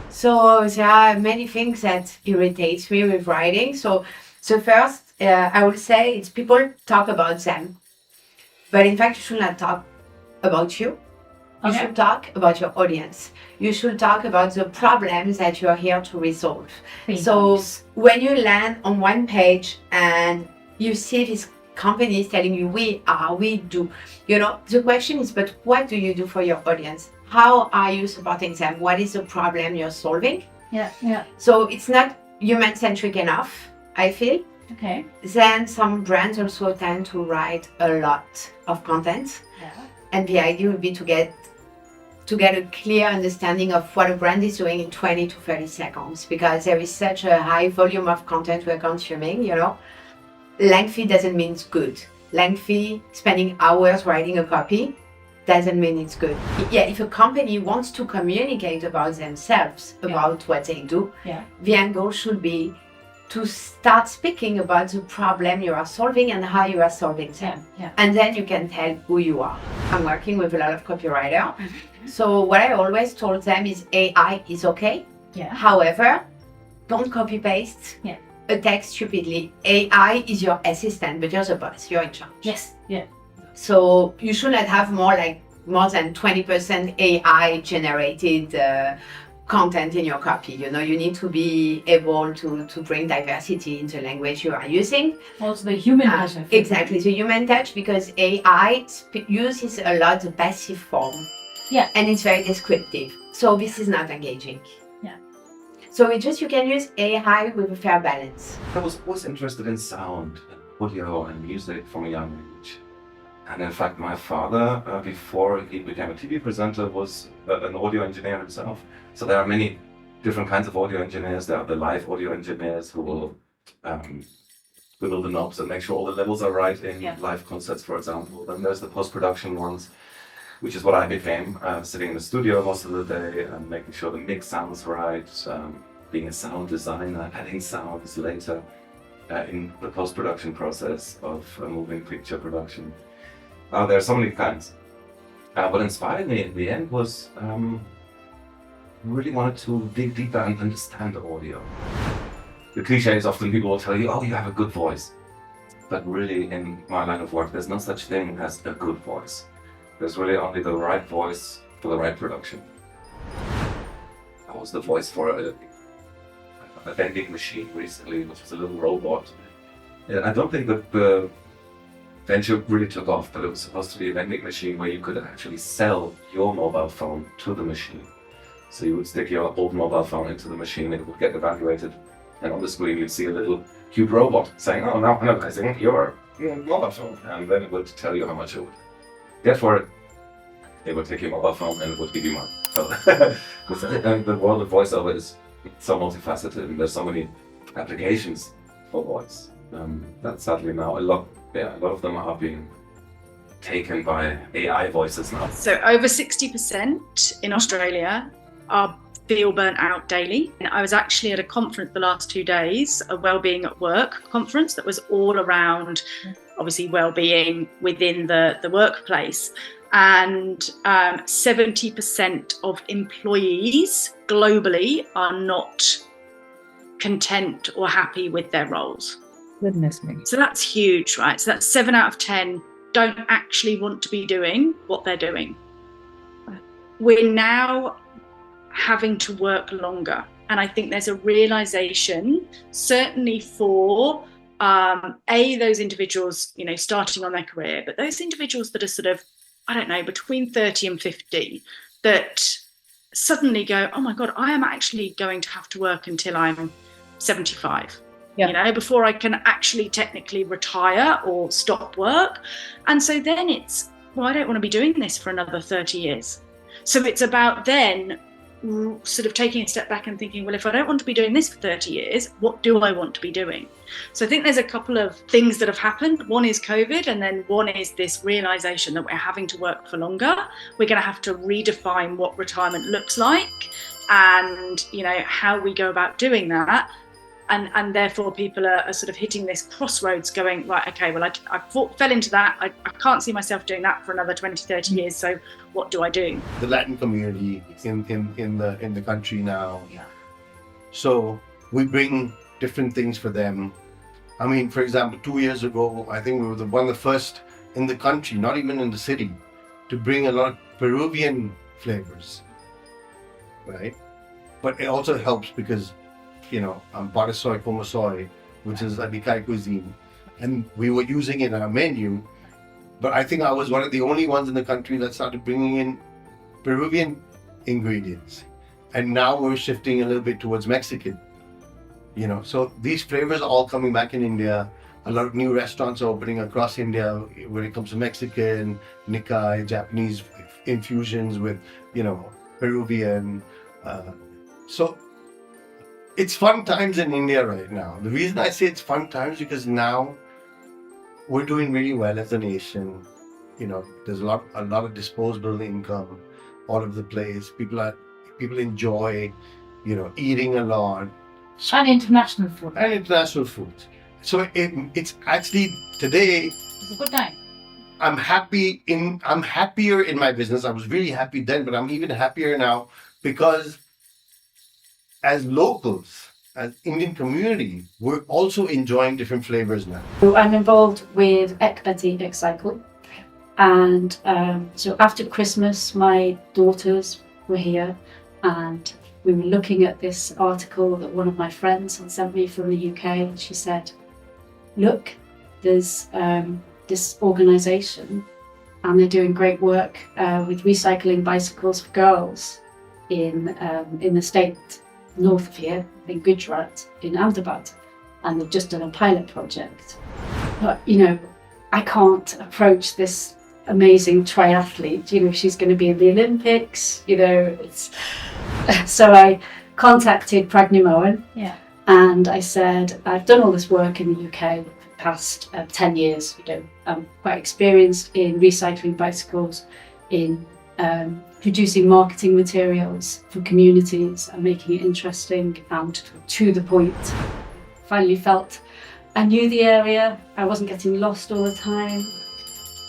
So there are many things that irritates me with writing. So first, I would say it's people talk about them, but in fact, you should not talk about you. You should talk about your audience. You should talk about the problems that you are here to resolve. So when you land on one page and you see this company is telling you we do, the question is, but what do you do for your audience? How are you supporting them? What is the problem you're solving? Yeah. So it's not human-centric enough, I feel. Okay. Then some brands also tend to write a lot of content. Yeah. And the idea would be to get a clear understanding of what a brand is doing in 20 to 30 seconds, because there is such a high volume of content we're consuming, Lengthy doesn't mean it's good. Lengthy, spending hours writing a copy, doesn't mean it's good. Yeah, if a company wants to communicate about themselves, about what they do, the angle should be to start speaking about the problem you are solving and how you are solving them. And then you can tell who you are. I'm working with a lot of copywriters. So what I always told them is AI is okay. However, don't copy paste a text stupidly. AI is your assistant, but you're the boss, you're in charge. Yes. Yeah. So you should not have more than 20% AI generated content in your copy. You need to be able to bring diversity in the language you are using. Also the human touch. Exactly, the human touch, because AI uses a lot the passive form. Yeah. And it's very descriptive. So this is not engaging. Yeah. So you can use AI with a fair balance. I was always interested in sound, audio and music from a young age. And in fact, my father, before he became a TV presenter, was an audio engineer himself. So there are many different kinds of audio engineers. There are the live audio engineers who will wiggle the knobs and make sure all the levels are right in live concerts, for example. Then there's the post-production ones, which is what I became, sitting in the studio most of the day and making sure the mix sounds right, being a sound designer, adding sounds later in the post-production process of a moving picture production. There are so many kinds. What inspired me in the end was really wanted to dig deeper and understand the audio. The cliche is often people will tell you, oh, you have a good voice. But really, in my line of work, there's no such thing as a good voice. There's really only the right voice for the right production. I was the voice for a vending machine recently, which was a little robot. I don't think that the venture really took off, but it was supposed to be a vending machine where you could actually sell your mobile phone to the machine. So you would stick your old mobile phone into the machine, it would get evaluated, and on the screen you'd see a little cute robot saying, oh, now analyzing your mobile phone, and then it would tell you how much it would get for it. It would take your mobile phone and it would give you money. So the world of voiceover is so multifaceted, and there's so many applications for voice. That sadly now a lot of them are being taken by AI voices now. So over 60% in Australia feel burnt out daily. And I was actually at a conference the last 2 days, a wellbeing at work conference that was all around obviously wellbeing within the workplace. And 70% of employees globally are not content or happy with their roles. Goodness me. So that's huge, right? So that's 7 out of 10 don't actually want to be doing what they're doing. We're now having to work longer. And I think there's a realization, certainly for those individuals, starting on their career, but those individuals that are sort of, I don't know, between 30 and 50, that suddenly go, oh my God, I am actually going to have to work until I'm 75. Before I can actually technically retire or stop work. And so then it's, well, I don't want to be doing this for another 30 years. So it's about then sort of taking a step back and thinking, well, if I don't want to be doing this for 30 years, what do I want to be doing? So I think there's a couple of things that have happened. One is COVID, and then one is this realization that we're having to work for longer. We're going to have to redefine what retirement looks like and, how we go about doing that. and therefore people are sort of hitting this crossroads going, right, okay, well, I fell into that. I can't see myself doing that for another 20, 30 years. So what do I do? The Latin community in the country now. Yeah. So we bring different things for them. I mean, for example, 2 years ago, I think we were one of the first in the country, not even in the city, to bring a lot of Peruvian flavors, right? But it also helps because, you know, Para Soy Como Soy, which is a Nikkei cuisine, and we were using it in our menu. But I think I was one of the only ones in the country that started bringing in Peruvian ingredients. And now we're shifting a little bit towards Mexican, you know. So these flavors are all coming back in India. A lot of new restaurants are opening across India when it comes to Mexican, Nikkei, Japanese infusions with, you know, Peruvian. So it's fun times in India right now. The reason I say it's fun times because now we're doing really well as a nation. You know, there's a lot of disposable income all over the place. People enjoy, you know, eating a lot. And international food. And international food. So it's actually today It's a good time. I'm happier in my business. I was really happy then, but I'm even happier now because as locals, as Indian community, we're also enjoying different flavors now. So I'm involved with Ekpati Cycle, and so after Christmas, my daughters were here, and we were looking at this article that one of my friends had sent me from the UK, and she said, "Look, there's this organisation, and they're doing great work with recycling bicycles for girls in the state north of here, in Gujarat, in Ahmedabad, and they've just done a pilot project. But, you know, I can't approach this amazing triathlete, you know, she's going to be in the Olympics, you know, it's..." So I contacted Pragnya Mohan, and I said, "I've done all this work in the UK for the past 10 years, you know, I'm quite experienced in recycling bicycles, in producing marketing materials for communities and making it interesting and to the point." Finally felt I knew the area, I wasn't getting lost all the time,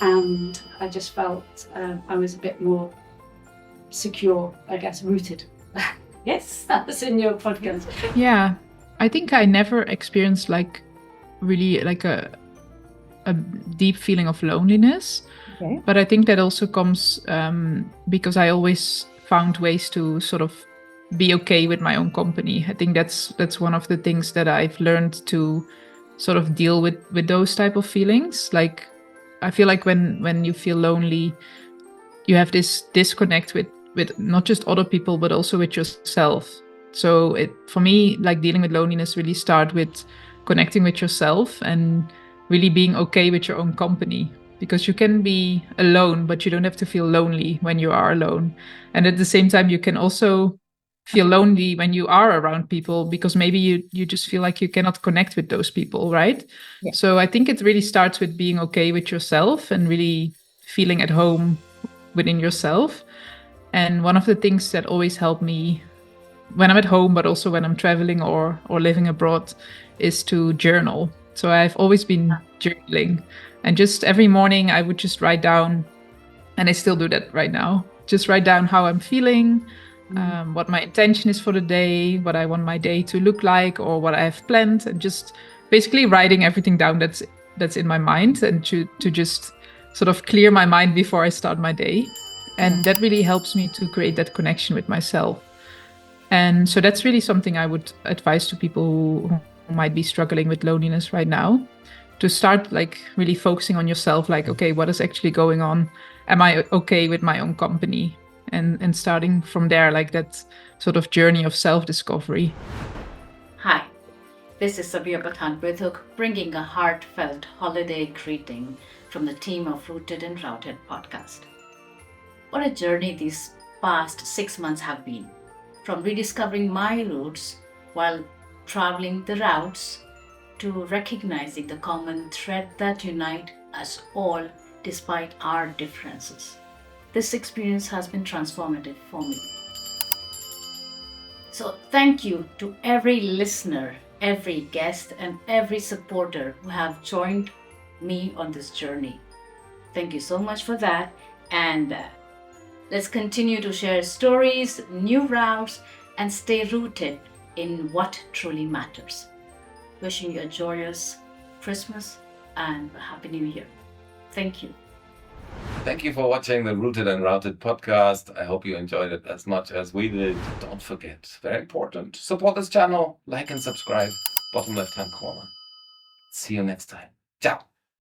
and I just felt I was a bit more secure, I guess, rooted. Yes, that's in your podcast. Yeah, I think I never experienced like really like a deep feeling of loneliness. Okay. But I think that also comes because I always found ways to sort of be okay with my own company. I think that's one of the things that I've learned to sort of deal with those type of feelings. Like I feel like when you feel lonely, you have this disconnect with not just other people but also with yourself. So for me, like dealing with loneliness really start with connecting with yourself and really being okay with your own company. Because you can be alone, but you don't have to feel lonely when you are alone. And at the same time, you can also feel lonely when you are around people because maybe you just feel like you cannot connect with those people, right? Yeah. So I think it really starts with being okay with yourself and really feeling at home within yourself. And one of the things that always help me when I'm at home, but also when I'm traveling or living abroad, is to journal. So I've always been journaling. And just every morning I would just write down, and I still do that right now, just write down how I'm feeling, what my intention is for the day, what I want my day to look like or what I have planned, and just basically writing everything down that's in my mind and to just sort of clear my mind before I start my day. And that really helps me to create that connection with myself. And so that's really something I would advise to people who might be struggling with loneliness right now. To start like really focusing on yourself, like, okay, what is actually going on? Am I okay with my own company? And starting from there, like that sort of journey of self-discovery. Hi, this is Sabiya bringing a heartfelt holiday greeting from the team of Rooted and Routed podcast. What a journey these past 6 months have been. From rediscovering my roots while traveling the routes to recognizing the common thread that unite us all despite our differences. This experience has been transformative for me. So thank you to every listener every guest and every supporter who have joined me on this journey. Thank you so much for that. And let's continue to share stories, new routes, and stay rooted in what truly matters. Wishing you a joyous Christmas and a Happy New Year. Thank you. Thank you for watching the Rooted and Routed podcast. I hope you enjoyed it as much as we did. Don't forget, very important, support this channel, like and subscribe, bottom left-hand corner. See you next time. Ciao.